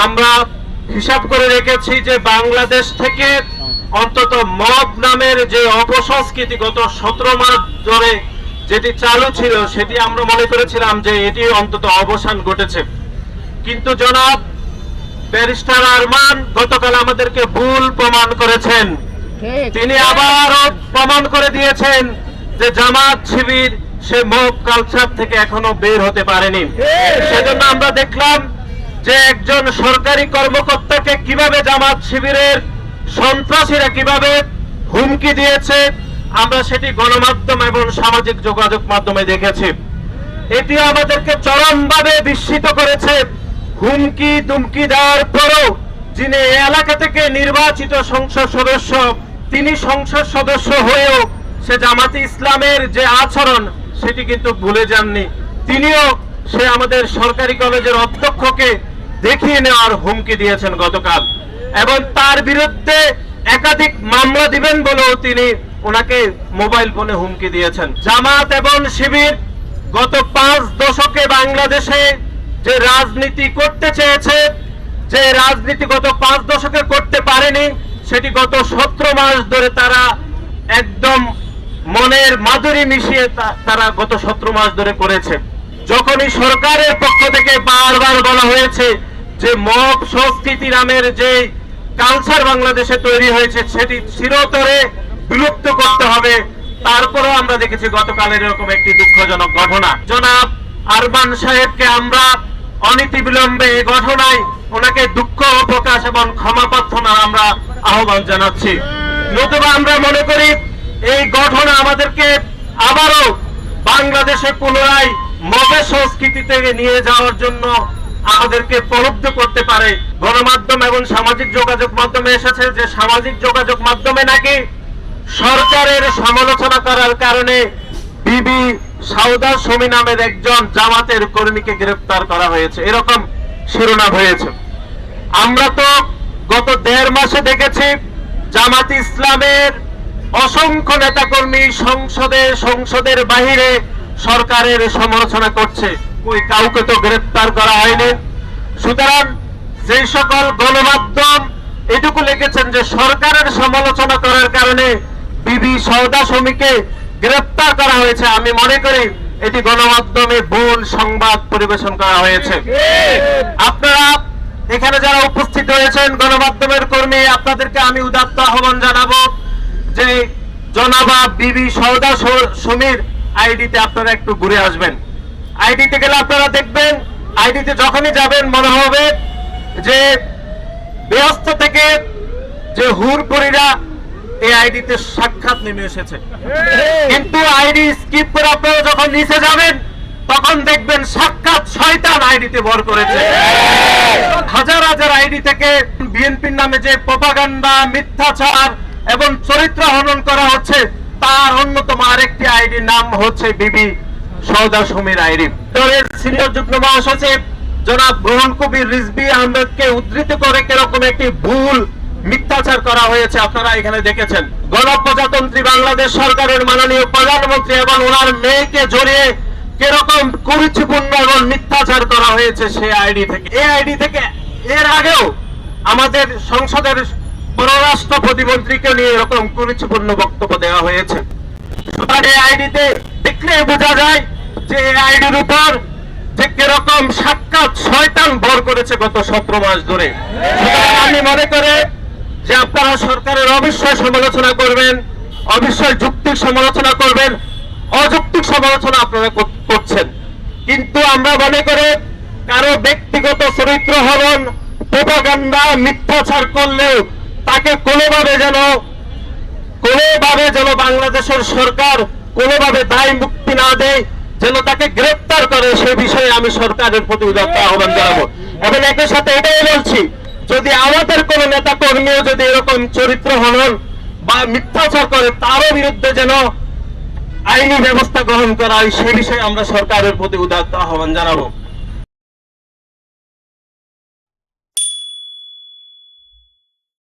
আমরা হিসাব করে রেখেছি যে বাংলাদেশ থেকে অন্তত মব নামের যে অপসংস্কৃতি গত 17 মাস ধরে যেটি চালু ছিল সেটি আমরা মনে করেছিলাম যে এটি অন্তত অবসান ঘটেছে, কিন্তু জনাব ব্যারিস্টার আরমান গতকাল আমাদেরকে ভুল প্রমাণ করেছেন। তিনি আবারও প্রমাণ করে দিয়েছেন যে জামাত শিবির সে মব কালচার থেকে এখনো বের হতে পারেনি। সেজন্য আমরা দেখলাম যে একজন সরকারি কর্মকর্তাকে কিভাবে জামাত শিবিরের সন্ত্রাসীরা কিভাবে হুমকি দিয়েছে, আমরা সেটি গণমাধ্যম এবং সামাজিক যোগাযোগ মাধ্যমে দেখেছি। এটি আমাদেরকে চরমভাবে বিস্মিত করেছে। হুমকি দুমকি দেওয়ার পরও যিনি এই এলাকা থেকে নির্বাচিত সংসদ সদস্য, তিনি সংসদ সদস্য হয়েও সে জামাতে ইসলামের যে আচরণ সেটি কিন্তু ভুলে যাননি। তিনিও সে আমাদের সরকারি কলেজের অধ্যক্ষকে দেখিয়ে নেওয়ার হুমকি দিয়েছেন গতকাল, এবং তার বিরুদ্ধে একাধিক মামলা দিবেন বলেও তিনি ওনাকে মোবাইল ফোনে হুমকি দিয়েছেন। জামাত এবং শিবির গত 5 দশকে বাংলাদেশে যে রাজনীতি করতে চেয়েছে, যে রাজনীতি গত 5 দশকে করতে পারেনি, সেটি গত 17 মাস ধরে তারা একদম মনের মাধুরী মিশিয়ে তারা গত 17 মাস ধরে করেছে। যখনই সরকারের পক্ষ থেকে বারবার বলা হয়েছে যে মব সংস্কৃতি নামের যে কালচার বাংলাদেশে তৈরি হয়েছে সেটি চিরতরে বিলুপ্ত করতে হবে, তারপরেও আমরা দেখেছি গতকালের এরকম একটি দুঃখজনক ঘটনা। জনাব আরমান সাহেবকে আমরা অনতিবিলম্বে এই ঘটনায় ওনাকে দুঃখ প্রকাশ এবং ক্ষমা প্রার্থনা আমরা আহ্বান জানাচ্ছি। নতুবা আমরা মনে করি এই ঘটনা আমাদেরকে আবারও বাংলাদেশে পুনরায় মবের সংস্কৃতি থেকে নিয়ে যাওয়ার জন্য আমাদেরকে প্রলুব্ধ করতে পারে। গণমাধ্যম এবং সামাজিক যোগাযোগ মাধ্যমে এসেছে যে সামাজিক যোগাযোগ মাধ্যমে নাকি সরকারের সমালোচনা করার কারণে বিবি সাউদা সুমি নামের একজন জামাতের কর্মীকে গ্রেফতার করা হয়েছে, এরকম শিরোনাম হয়েছে। আমরা তো গত 1.5 মাসে দেখেছি জামাত ইসলামের অসংখ্য নেতাকর্মী সংসদের বাহিরে সরকারের সমালোচনা করছে, কাউকে তো গ্রেফতার করা হয়নি। সুতরাং যে সকল গণমাধ্যম এটুকু লিখেছেন যে সরকারের সমালোচনা করার কারণে বিবি সাউদা সুমিকে গ্রেফতার করা হয়েছে, আমি মনে করি এটি গণমাধ্যমে ভুল সংবাদ পরিবেশন করা হয়েছে। আপনারা এখানে যারা উপস্থিত হয়েছেন গণমাধ্যমের কর্মী, আপনাদেরকে আমি উদাত্ত আহ্বান জানাবো যে জনাবা বিবি সাউদা সুমির আইডিতে আপনারা একটু ঘুরে আসবেন। আইডিতে গেলে আপনারা দেখবেন, আইডিতে যখনই যাবেন মনে হবে যে ব্যস্ত থেকে যে হুরপুরিরা এই আইডিতে সাক্ষাৎ নেমে এসেছে, কিন্তু আইডি স্কিপ করে আপনারা যখন নিচে যাবেন তখন দেখবেন সাক্ষাৎ শয়তান আইডিতে ভর করেছে। হাজার হাজার আইডি থেকে বিএনপির নামে যে প্রপাগান্ডা, মিথ্যাচার এবং চরিত্র হনন করা হচ্ছে, তার অন্যতম আরেকটি আইডির নাম হচ্ছে বিবি সাউদা সুমির আইডি। দলের সিনিয়র যুগ্ম মহাসচিব জনাব রুহুল কবির রিজভী আহমেদকে উদ্ধৃত করে কিরকম একটি ভুল মিথ্যাচার করা হয়েছে আপনারা এখানে দেখেছেন। গণপ্রজাতন্ত্রী বাংলাদেশ সরকারের মাননীয় প্রধানমন্ত্রী এবং ওনার মেয়েকে জড়িয়ে কিরকম কুরুচিপূর্ণ এবং মিথ্যাচার করা হয়েছে সেই আইডি থেকে। এই আইডি থেকে এর আগেও আমাদের সংসদের পররাষ্ট্র প্রতিমন্ত্রীকে নিয়ে এরকম কুরুচিপূর্ণ বক্তব্য দেওয়া হয়েছে। সুতরাং এই আইডিতে দেখলে বোঝা যায় যে এই আইডির উপর যে কিরকম সাক্ষাৎ শয়তান ভর করেছে গত 17 মাস ধরে। সুতরাং আমি মনে করি যে আপনারা সরকারের অবশ্যই সমালোচনা করবেন, অবশ্যই যুক্তিক সমালোচনা করবেন, অযৌক্তিক সমালোচনা আপনারা করছেন, কিন্তু আমরা মনে করি কারো ব্যক্তিগত চরিত্র হরণ, প্রোপাগান্ডা, মিথ্যাচার করলেও তাকে কোনোভাবে যেন বাংলাদেশের সরকার কোনোভাবে দায় মুক্তি না দেয়, যেন তাকে গ্রেফতার করে, সে বিষয়ে আমি সরকারের প্রতি উদাত্ত আহ্বান জানাবো। এবং একই সাথে এটাই বলছি, যদি আমাদের কোন নেতা কর্মীও যদি এরকম চরিত্র হনন বা মিথ্যাচার করে, তারও বিরুদ্ধে যেন আইনি ব্যবস্থা গ্রহণ করা হয়, সে বিষয়ে আমরা সরকারের প্রতি উদাত্ত আহ্বান জানাবো।